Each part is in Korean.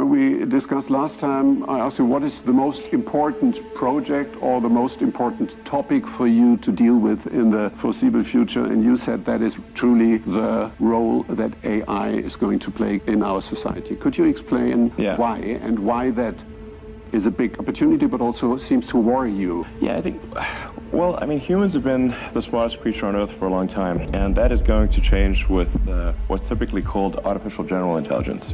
we discussed last time, I asked you what is the most important project or the most important topic for you to deal with in the foreseeable future, and you said that is truly the role that AI is going to play in our society. Could you explain why, and why that is a big opportunity but also seems to worry you? Yeah, I think, well, I mean, humans have been the smartest creature on Earth for a long time, and that is going to change with what's typically called artificial general intelligence.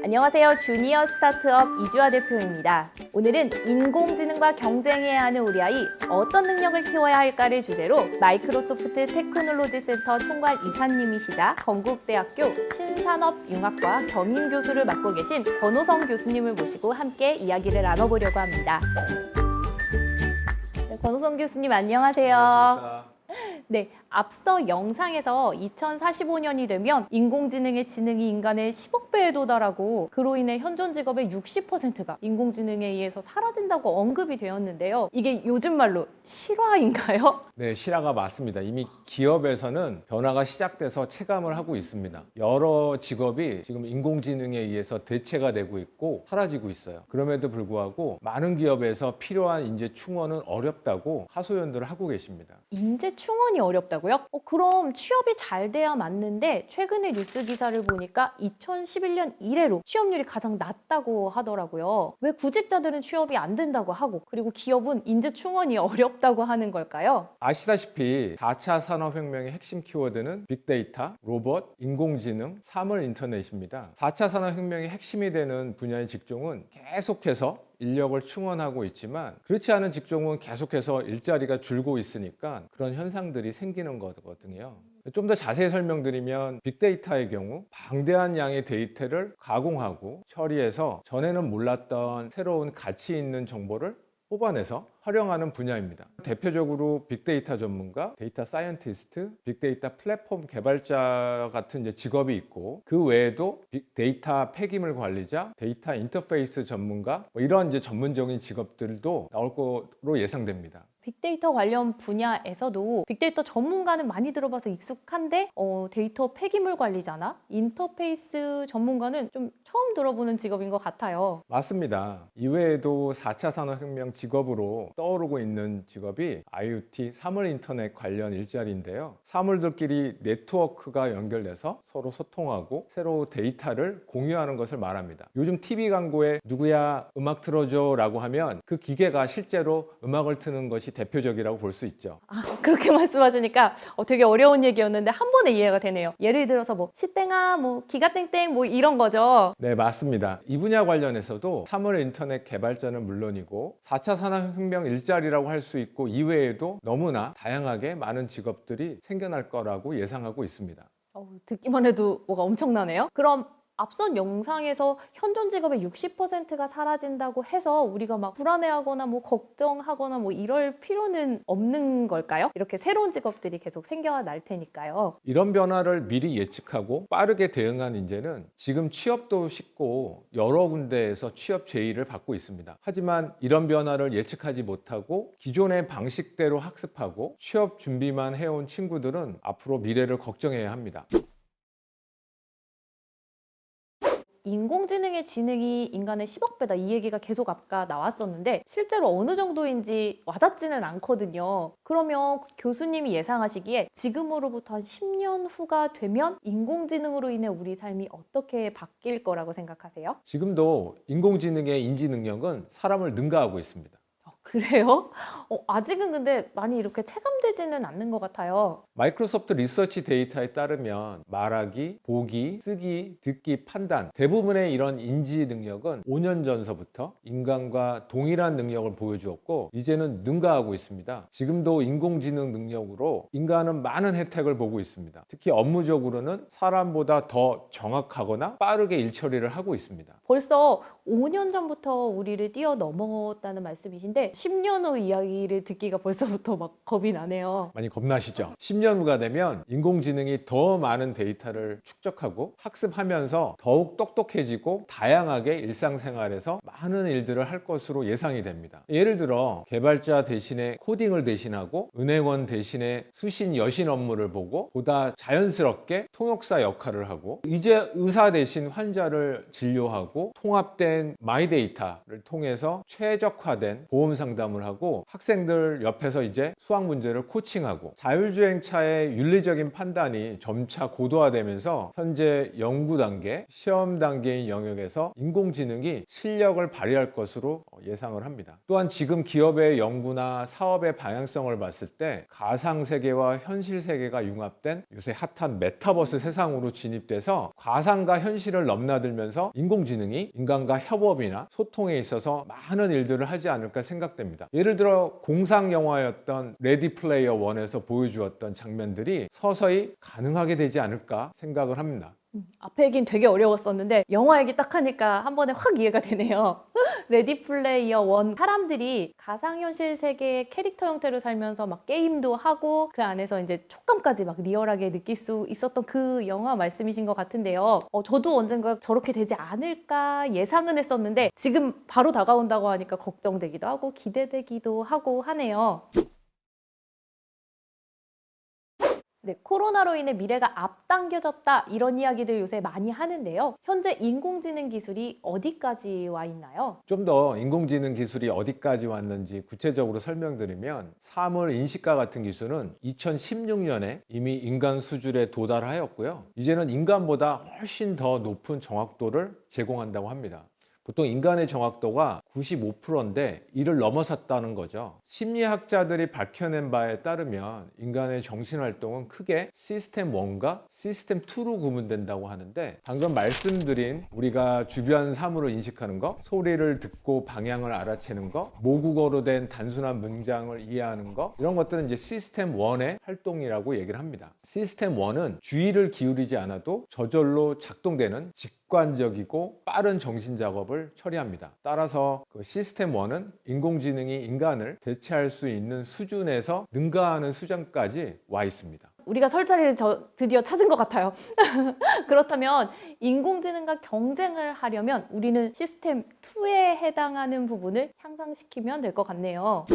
안녕하세요. 주니어 스타트업 이주아 대표입니다. 오늘은 인공지능과 경쟁해야 하는 우리 아이 어떤 능력을 키워야 할까를 주제로 마이크로소프트 테크놀로지 센터 총괄 이사님이시자 건국대학교 신산업융합과 겸임교수를 맡고 계신 권호성 교수님을 모시고 함께 이야기를 나눠보려고 합니다. 네, 권호성 교수님 안녕하세요. 안녕하십니까. 네, 앞서 영상에서 2045년이 되면 인공지능의 지능이 인간의 10억 배에 도달하고 그로 인해 현존 직업의 60%가 인공지능에 의해서 사라진다고 언급이 되었는데요. 이게 요즘 말로 실화인가요? 네, 실화가 맞습니다. 이미 기업에서는 변화가 시작돼서 체감을 하고 있습니다. 여러 직업이 지금 인공지능에 의해서 대체가 되고 있고 사라지고 있어요. 그럼에도 불구하고 많은 기업에서 필요한 인재 충원은 어렵다고 하소연들을 하고 계십니다. 인재 충원이 어렵다고요? 그럼 취업이 잘 돼야 맞는데 최근에 뉴스 기사를 보니까 2011년 이래로 취업률이 가장 낮다고 하더라고요. 왜 구직자들은 취업이 안 된다고 하고 그리고 기업은 인재 충원이 어렵다고 하는 걸까요? 아시다시피 4차 산업혁명의 핵심 키워드는 빅데이터, 로봇, 인공지능, 사물 인터넷입니다. 4차 산업혁명의 핵심이 되는 분야의 직종은 계속해서 인력을 충원하고 있지만 그렇지 않은 직종은 계속해서 일자리가 줄고 있으니까 그런 현상들이 생기는 거거든요. 좀 더 자세히 설명드리면 빅데이터의 경우 방대한 양의 데이터를 가공하고 처리해서 전에는 몰랐던 새로운 가치 있는 정보를 뽑아내서 활용하는 분야입니다. 대표적으로 빅데이터 전문가, 데이터 사이언티스트, 빅데이터 플랫폼 개발자 같은 이제 직업이 있고 그 외에도 빅데이터 폐기물 관리자, 데이터 인터페이스 전문가 이런 이제 전문적인 직업들도 나올 거로 예상됩니다. 빅데이터 관련 분야에서도 빅데이터 전문가는 많이 들어봐서 익숙한데 데이터 폐기물 관리자나 인터페이스 전문가는 좀 처음 들어보는 직업인 것 같아요. 맞습니다. 이외에도 4차 산업혁명 직업으로 떠오르고 있는 직업이 IoT, 사물 인터넷 관련 일자리인데요. 사물들끼리 네트워크가 연결돼서 서로 소통하고 새로 데이터를 공유하는 것을 말합니다. 요즘 TV 광고에 누구야 음악 틀어줘 라고 하면 그 기계가 실제로 음악을 트는 것이 대표적이라고 볼 수 있죠. 그렇게 말씀하시니까 되게 어려운 얘기였는데 한 번에 이해가 되네요. 예를 들어서 뭐 시땡아, 뭐 기가땡땡 뭐 이런 거죠. 네, 맞습니다. 이 분야 관련해서도 사물 인터넷 개발자는 물론이고 4차 산업혁명 일자리라고 할 수 있고 이외에도 너무나 다양하게 많은 직업들이 생겨날 거라고 예상하고 있습니다. 듣기만 해도 뭐가 엄청나네요. 그럼 앞선 영상에서 현존 직업의 60%가 사라진다고 해서 우리가 막 불안해하거나 뭐 걱정하거나 뭐 이럴 필요는 없는 걸까요? 이렇게 새로운 직업들이 계속 생겨날 테니까요. 이런 변화를 미리 예측하고 빠르게 대응한 인재는 지금 취업도 쉽고 여러 군데에서 취업 제의를 받고 있습니다. 하지만 이런 변화를 예측하지 못하고 기존의 방식대로 학습하고 취업 준비만 해온 친구들은 앞으로 미래를 걱정해야 합니다. 인공지능의 지능이 인간의 10억 배다 이 얘기가 계속 아까 나왔었는데 실제로 어느 정도인지 와닿지는 않거든요. 그러면 교수님이 예상하시기에 지금으로부터 한 10년 후가 되면 인공지능으로 인해 우리 삶이 어떻게 바뀔 거라고 생각하세요? 지금도 인공지능의 인지 능력은 사람을 능가하고 있습니다. 그래요? 아직은 근데 많이 이렇게 체감되지는 않는 것 같아요. 마이크로소프트 리서치 데이터에 따르면 말하기, 보기, 쓰기, 듣기, 판단 대부분의 이런 인지 능력은 5년 전서부터 인간과 동일한 능력을 보여주었고 이제는 능가하고 있습니다. 지금도 인공지능 능력으로 인간은 많은 혜택을 보고 있습니다. 특히 업무적으로는 사람보다 더 정확하거나 빠르게 일 처리를 하고 있습니다. 벌써 5년 전부터 우리를 뛰어넘었다는 말씀이신데 10년 후 이야기를 듣기가 벌써부터 막 겁이 나네요. 많이 겁나시죠? 10년 후가 되면 인공지능이 더 많은 데이터를 축적하고 학습하면서 더욱 똑똑해지고 다양하게 일상생활에서 많은 일들을 할 것으로 예상이 됩니다. 예를 들어 개발자 대신에 코딩을 대신하고 은행원 대신에 수신 여신 업무를 보고 보다 자연스럽게 통역사 역할을 하고 이제 의사 대신 환자를 진료하고 통합된 마이데이터를 통해서 최적화된 보험 상담을 하고 학생들 옆에서 이제 수학 문제를 코칭하고 자율주행차의 윤리적인 판단이 점차 고도화되면서 현재 연구 단계, 시험 단계인 영역에서 인공지능이 실력을 발휘할 것으로 예상을 합니다. 또한 지금 기업의 연구나 사업의 방향성을 봤을 때 가상세계와 현실세계가 융합된 요새 핫한 메타버스 세상으로 진입돼서 가상과 현실을 넘나들면서 인공지능이 인간과 협업이나 소통에 있어서 많은 일들을 하지 않을까 생각됩니다. 예를 들어 공상 영화였던 레디 플레이어 1에서 보여주었던 장면들이 서서히 가능하게 되지 않을까 생각을 합니다. 앞에 얘기는 되게 어려웠었는데 영화 얘기 딱 하니까 한 번에 확 이해가 되네요. 레디 플레이어 1 사람들이 가상현실 세계의 캐릭터 형태로 살면서 막 게임도 하고 그 안에서 이제 촉감까지 막 리얼하게 느낄 수 있었던 그 영화 말씀이신 것 같은데요. 저도 언젠가 저렇게 되지 않을까 예상은 했었는데 지금 바로 다가온다고 하니까 걱정되기도 하고 기대되기도 하고 하네요. 네, 코로나로 인해 미래가 앞당겨졌다 이런 이야기들 요새 많이 하는데요. 현재 인공지능 기술이 어디까지 와 있나요? 좀 더 인공지능 기술이 어디까지 왔는지 구체적으로 설명드리면 사물 인식과 같은 기술은 2016년에 이미 인간 수준에 도달하였고요. 이제는 인간보다 훨씬 더 높은 정확도를 제공한다고 합니다. 보통 인간의 정확도가 95%인데 이를 넘어섰다는 거죠. 심리학자들이 밝혀낸 바에 따르면 인간의 정신활동은 크게 시스템 1과 시스템 2로 구분된다고 하는데 방금 말씀드린 우리가 주변 사물을 인식하는 거, 소리를 듣고 방향을 알아채는 거, 모국어로 된 단순한 문장을 이해하는 거 이런 것들은 이제 시스템 1의 활동이라고 얘기를 합니다. 시스템 1은 주의를 기울이지 않아도 저절로 작동되는 직관적이고 빠른 정신 작업을 처리합니다. 따라서 그 시스템 1은 인공지능이 인간을 대체할 수 있는 수준에서 능가하는 수준까지 와 있습니다. 우리가 설 자리를 드디어 찾은 것 같아요. 그렇다면 인공지능과 경쟁을 하려면 우리는 시스템 2에 해당하는 부분을 향상시키면 될 것 같네요.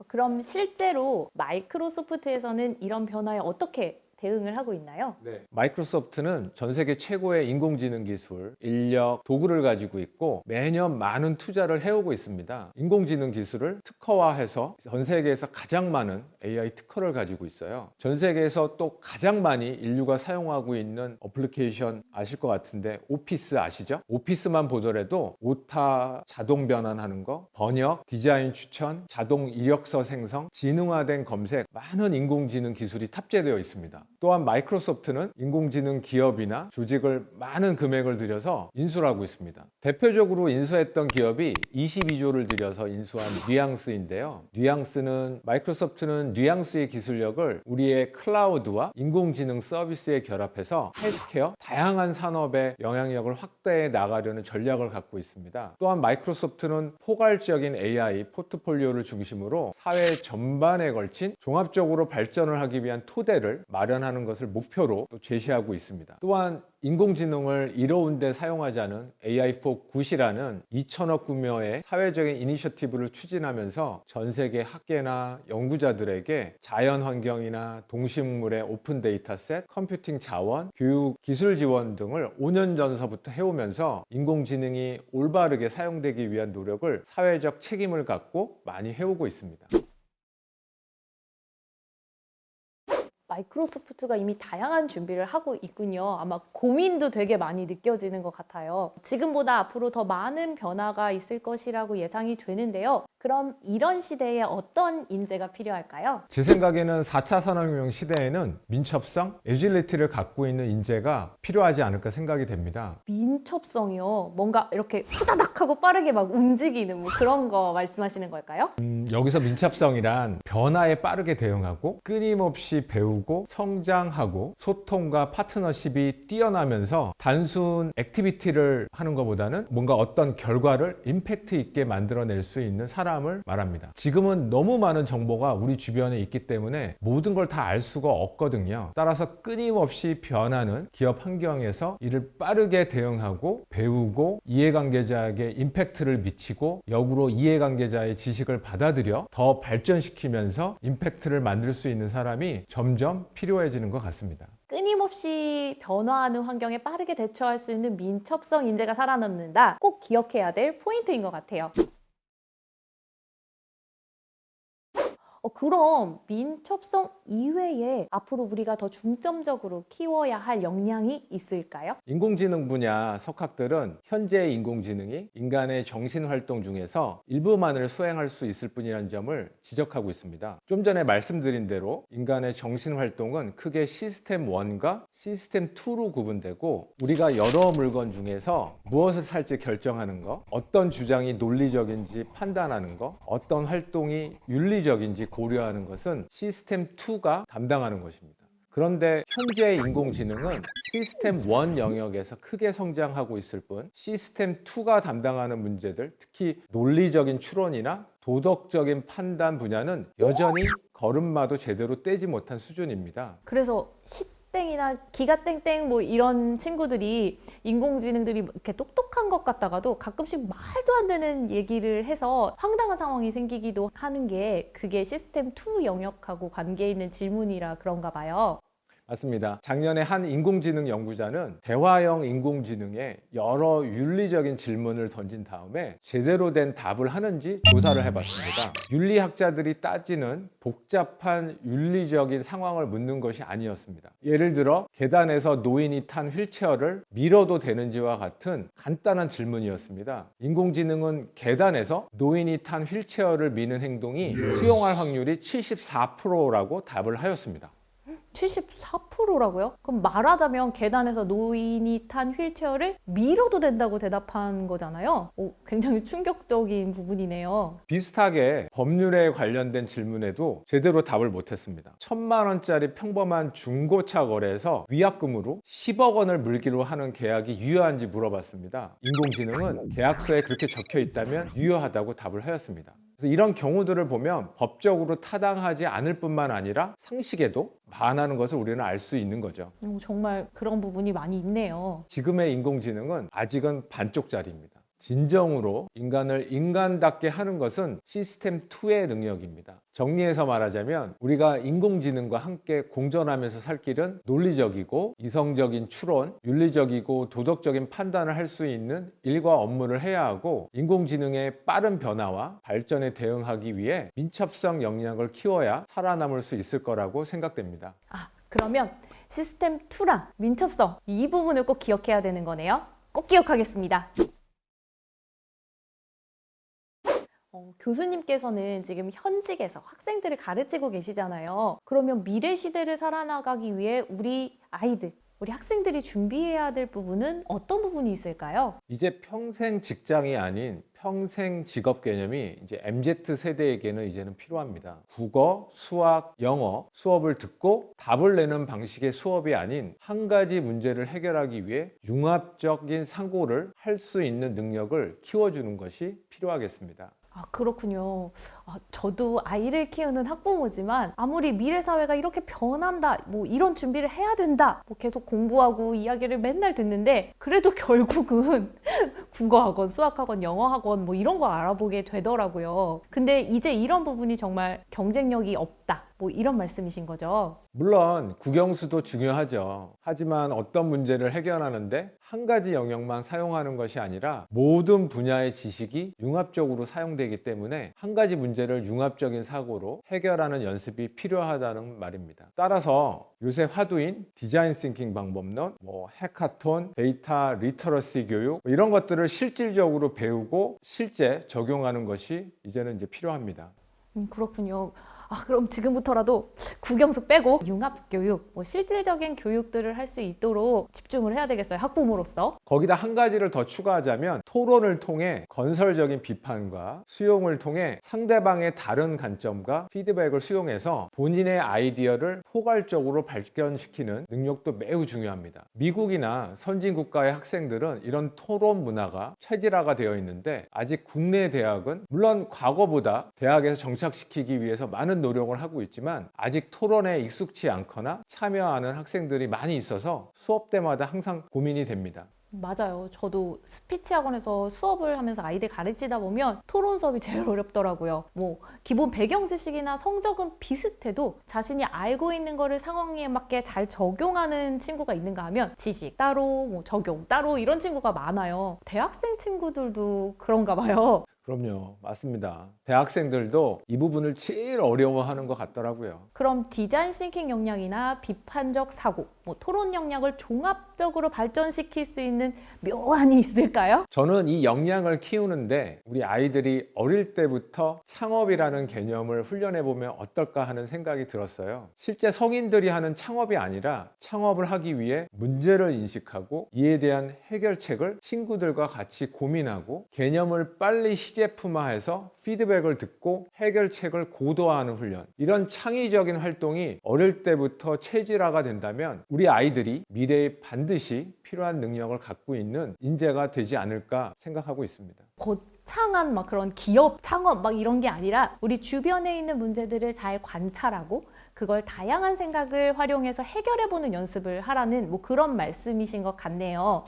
그럼 실제로 마이크로소프트에서는 이런 변화에 어떻게 대응을 하고 있나요? 마이크로소프트는 전 세계 최고의 인공지능 기술, 인력, 도구를 가지고 있고 매년 많은 투자를 해오고 있습니다. 인공지능 기술을 특허화해서 전 세계에서 가장 많은 AI 특허를 가지고 있어요. 전 세계에서 또 가장 많이 인류가 사용하고 있는 어플리케이션 아실 것 같은데 오피스 아시죠? 오피스만 보더라도 오타 자동 변환하는 거, 번역, 디자인 추천, 자동 이력서 생성, 지능화된 검색, 많은 인공지능 기술이 탑재되어 있습니다. 또한 마이크로소프트는 인공지능 기업이나 조직을 많은 금액을 들여서 인수를 하고 있습니다. 대표적으로 인수했던 기업이 22조를 들여서 인수한 뉘앙스인데요. 마이크로소프트는 뉘앙스의 기술력을 우리의 클라우드와 인공지능 서비스에 결합해서 헬스케어, 다양한 산업의 영향력을 확대해 나가려는 전략을 갖고 있습니다. 또한 마이크로소프트는 포괄적인 AI 포트폴리오를 중심으로 사회 전반에 걸친 종합적으로 발전을 하기 위한 토대를 마련하는 것을 목표로 또 제시하고 있습니다. 또한 인공지능을 이로운 데 사용하자는 AI4 굿이라는 2천억 규모의 사회적인 이니셔티브를 추진하면서 전 세계 학계나 연구자들에게 자연 환경이나 동식물의 오픈 데이터셋, 컴퓨팅 자원, 교육, 기술 지원 등을 5년 전서부터 해오면서 인공지능이 올바르게 사용되기 위한 노력을 사회적 책임을 갖고 많이 해오고 있습니다. 마이크로소프트가 이미 다양한 준비를 하고 있군요. 아마 고민도 되게 많이 느껴지는 것 같아요. 지금보다 앞으로 더 많은 변화가 있을 것이라고 예상이 되는데요. 그럼 이런 시대에 어떤 인재가 필요할까요? 제 생각에는 4차 산업혁명 시대에는 민첩성, 애질리티를 갖고 있는 인재가 필요하지 않을까 생각이 됩니다. 민첩성이요. 뭔가 이렇게 후다닥 하고 빠르게 막 움직이는 뭐 그런 거 말씀하시는 걸까요? 여기서 민첩성이란 변화에 빠르게 대응하고 끊임없이 배우고 성장하고 소통과 파트너십이 뛰어나면서 단순 액티비티를 하는 것보다는 뭔가 어떤 결과를 임팩트 있게 만들어낼 수 있는 사람을 말합니다. 지금은 너무 많은 정보가 우리 주변에 있기 때문에 모든 걸 다 알 수가 없거든요. 따라서 끊임없이 변하는 기업 환경에서 이를 빠르게 대응하고 배우고 이해관계자에게 임팩트를 미치고 역으로 이해관계자의 지식을 받아들여 더 발전시키면서 임팩트를 만들 수 있는 사람이 점점 필요해지는 것 같습니다. 끊임없이 변화하는 환경에 빠르게 대처할 수 있는 민첩성 인재가 살아남는다. 꼭 기억해야 될 포인트인 것 같아요. 그럼 민첩성 이외에 앞으로 우리가 더 중점적으로 키워야 할 역량이 있을까요? 인공지능 분야 석학들은 현재의 인공지능이 인간의 정신활동 중에서 일부만을 수행할 수 있을 뿐이라는 점을 지적하고 있습니다. 좀 전에 말씀드린 대로 인간의 정신활동은 크게 시스템 1과 시스템 2로 구분되고 우리가 여러 물건 중에서 무엇을 살지 결정하는 것, 어떤 주장이 논리적인지 판단하는 것, 어떤 활동이 윤리적인지 고려하는 것은 시스템 2가 담당하는 것입니다. 그런데 현재의 인공지능은 시스템 1 영역에서 크게 성장하고 있을 뿐 시스템 2가 담당하는 문제들, 특히 논리적인 추론이나 도덕적인 판단 분야는 여전히 걸음마도 제대로 떼지 못한 수준입니다. 그래서 땡이나 기가 땡땡 뭐 이런 친구들이 인공지능들이 이렇게 똑똑한 것 같다가도 가끔씩 말도 안 되는 얘기를 해서 황당한 상황이 생기기도 하는 게 그게 시스템 2 영역하고 관계 있는 질문이라 그런가 봐요. 맞습니다. 작년에 한 인공지능 연구자는 대화형 인공지능에 여러 윤리적인 질문을 던진 다음에 제대로 된 답을 하는지 조사를 해봤습니다. 윤리학자들이 따지는 복잡한 윤리적인 상황을 묻는 것이 아니었습니다. 예를 들어 계단에서 노인이 탄 휠체어를 밀어도 되는지와 같은 간단한 질문이었습니다. 인공지능은 계단에서 노인이 탄 휠체어를 미는 행동이 수용할 확률이 74%라고 답을 하였습니다. 74%라고요? 그럼 말하자면 계단에서 노인이 탄 휠체어를 밀어도 된다고 대답한 거잖아요. 굉장히 충격적인 부분이네요. 비슷하게 법률에 관련된 질문에도 제대로 답을 못했습니다. 1,000만 원짜리 평범한 중고차 거래에서 위약금으로 10억 원을 물기로 하는 계약이 유효한지 물어봤습니다. 인공지능은 계약서에 그렇게 적혀 있다면 유효하다고 답을 하였습니다. 그래서 이런 경우들을 보면 법적으로 타당하지 않을 뿐만 아니라 상식에도 반하는 것을 우리는 알 수 있는 거죠. 정말 그런 부분이 많이 있네요. 지금의 인공지능은 아직은 반쪽짜리입니다. 진정으로 인간을 인간답게 하는 것은 시스템 2의 능력입니다. 정리해서 말하자면 우리가 인공지능과 함께 공존하면서 살 길은 논리적이고 이성적인 추론, 윤리적이고 도덕적인 판단을 할 수 있는 일과 업무를 해야 하고 인공지능의 빠른 변화와 발전에 대응하기 위해 민첩성 역량을 키워야 살아남을 수 있을 거라고 생각됩니다. 그러면 시스템 2랑 민첩성 이 부분을 꼭 기억해야 되는 거네요. 꼭 기억하겠습니다. 교수님께서는 지금 현직에서 학생들을 가르치고 계시잖아요. 그러면 미래 시대를 살아나가기 위해 우리 아이들, 우리 학생들이 준비해야 될 부분은 어떤 부분이 있을까요? 이제 평생 직장이 아닌 평생 직업 개념이 이제 MZ 세대에게는 이제는 필요합니다. 국어, 수학, 영어 수업을 듣고 답을 내는 방식의 수업이 아닌 한 가지 문제를 해결하기 위해 융합적인 상고를 할 수 있는 능력을 키워주는 것이 필요하겠습니다. 그렇군요. 저도 아이를 키우는 학부모지만 아무리 미래 사회가 이렇게 변한다, 뭐 이런 준비를 해야 된다, 뭐 계속 공부하고 이야기를 맨날 듣는데 그래도 결국은 국어학원, 수학학원, 영어학원 뭐 이런 거 알아보게 되더라고요. 근데 이제 이런 부분이 정말 경쟁력이 없다, 뭐 이런 말씀이신 거죠. 물론 국영수도 중요하죠. 하지만 어떤 문제를 해결하는데 한 가지 영역만 사용하는 것이 아니라 모든 분야의 지식이 융합적으로 사용되기 때문에 한 가지 문제를 융합적인 사고로 해결하는 연습이 필요하다는 말입니다. 따라서 요새 화두인 디자인 싱킹 방법론, 해카톤, 데이터 리터러시 교육 이런 것들을 실질적으로 배우고 실제 적용하는 것이 이제는 이제 필요합니다. 그렇군요. 그럼 지금부터라도 국영수 빼고 융합교육, 실질적인 교육들을 할 수 있도록 집중을 해야 되겠어요. 학부모로서. 거기다 한 가지를 더 추가하자면 토론을 통해 건설적인 비판과 수용을 통해 상대방의 다른 관점과 피드백을 수용해서 본인의 아이디어를 포괄적으로 발견시키는 능력도 매우 중요합니다. 미국이나 선진국가의 학생들은 이런 토론 문화가 체질화가 되어 있는데 아직 국내 대학은 물론 과거보다 대학에서 정착시키기 위해서 많은 노력을 하고 있지만 아직 토론에 익숙치 않거나 참여하는 학생들이 많이 있어서 수업 때마다 항상 고민이 됩니다. 맞아요. 저도 스피치 학원에서 수업을 하면서 아이들 가르치다 보면 토론 수업이 제일 어렵더라고요. 기본 배경 지식이나 성적은 비슷해도 자신이 알고 있는 거를 상황에 맞게 잘 적용하는 친구가 있는가 하면 지식 따로, 적용 따로 이런 친구가 많아요. 대학생 친구들도 그런가 봐요. 그럼요. 맞습니다. 대학생들도 이 부분을 제일 어려워하는 것 같더라고요. 그럼 디자인 싱킹 역량이나 비판적 사고, 토론 역량을 종합적으로 발전시킬 수 있는 묘안이 있을까요? 저는 이 역량을 키우는데 우리 아이들이 어릴 때부터 창업이라는 개념을 훈련해보면 어떨까 하는 생각이 들었어요. 실제 성인들이 하는 창업이 아니라 창업을 하기 위해 문제를 인식하고 이에 대한 해결책을 친구들과 같이 고민하고 개념을 빨리 시제품화해서 피드백을 듣고 해결책을 고도화하는 훈련, 이런 창의적인 활동이 어릴 때부터 체질화가 된다면 우리 아이들이 미래에 반드시 필요한 능력을 갖고 있는 인재가 되지 않을까 생각하고 있습니다. 거창한 그런 기업 창업 이런 게 아니라 우리 주변에 있는 문제들을 잘 관찰하고 그걸 다양한 생각을 활용해서 해결해보는 연습을 하라는 그런 말씀이신 것 같네요.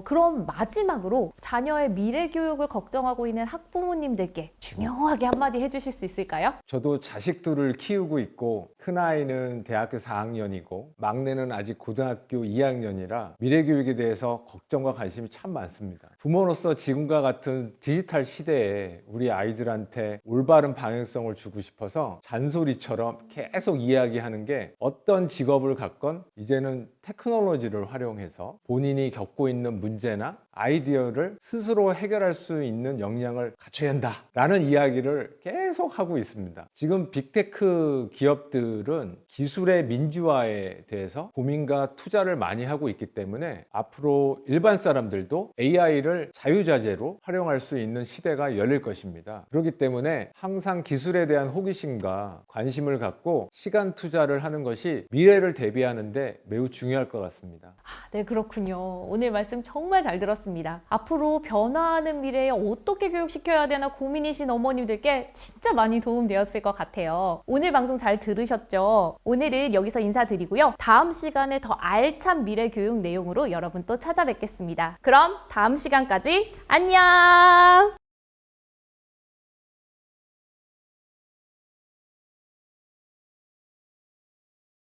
그럼 마지막으로 자녀의 미래 교육을 걱정하고 있는 학부모님들께 중요하게 한마디 해주실 수 있을까요? 저도 자식들을 키우고 있고 큰아이는 대학교 4학년이고 막내는 아직 고등학교 2학년이라 미래 교육에 대해서 걱정과 관심이 참 많습니다. 부모로서 지금과 같은 디지털 시대에 우리 아이들한테 올바른 방향성을 주고 싶어서 잔소리처럼 계속 이야기하는 게 어떤 직업을 갖건 이제는 테크놀로지를 활용해서 본인이 겪고 있는 문제나 아이디어를 스스로 해결할 수 있는 역량을 갖춰야 한다라는 이야기를 계속 하고 있습니다. 지금 빅테크 기업들은 기술의 민주화에 대해서 고민과 투자를 많이 하고 있기 때문에 앞으로 일반 사람들도 AI를 자유자재로 활용할 수 있는 시대가 열릴 것입니다. 그렇기 때문에 항상 기술에 대한 호기심과 관심을 갖고 시간 투자를 하는 것이 미래를 대비하는 데 매우 중요할 것 같습니다. 네, 그렇군요. 오늘 말씀 정말 잘 들었습니다. 앞으로 변화하는 미래에 어떻게 교육시켜야 되나 고민이신 어머님들께 진짜 많이 도움되었을 것 같아요. 오늘 방송 잘 들으셨죠? 오늘은 여기서 인사드리고요. 다음 시간에 더 알찬 미래 교육 내용으로 여러분 또 찾아뵙겠습니다. 그럼 다음 시간까지 안녕!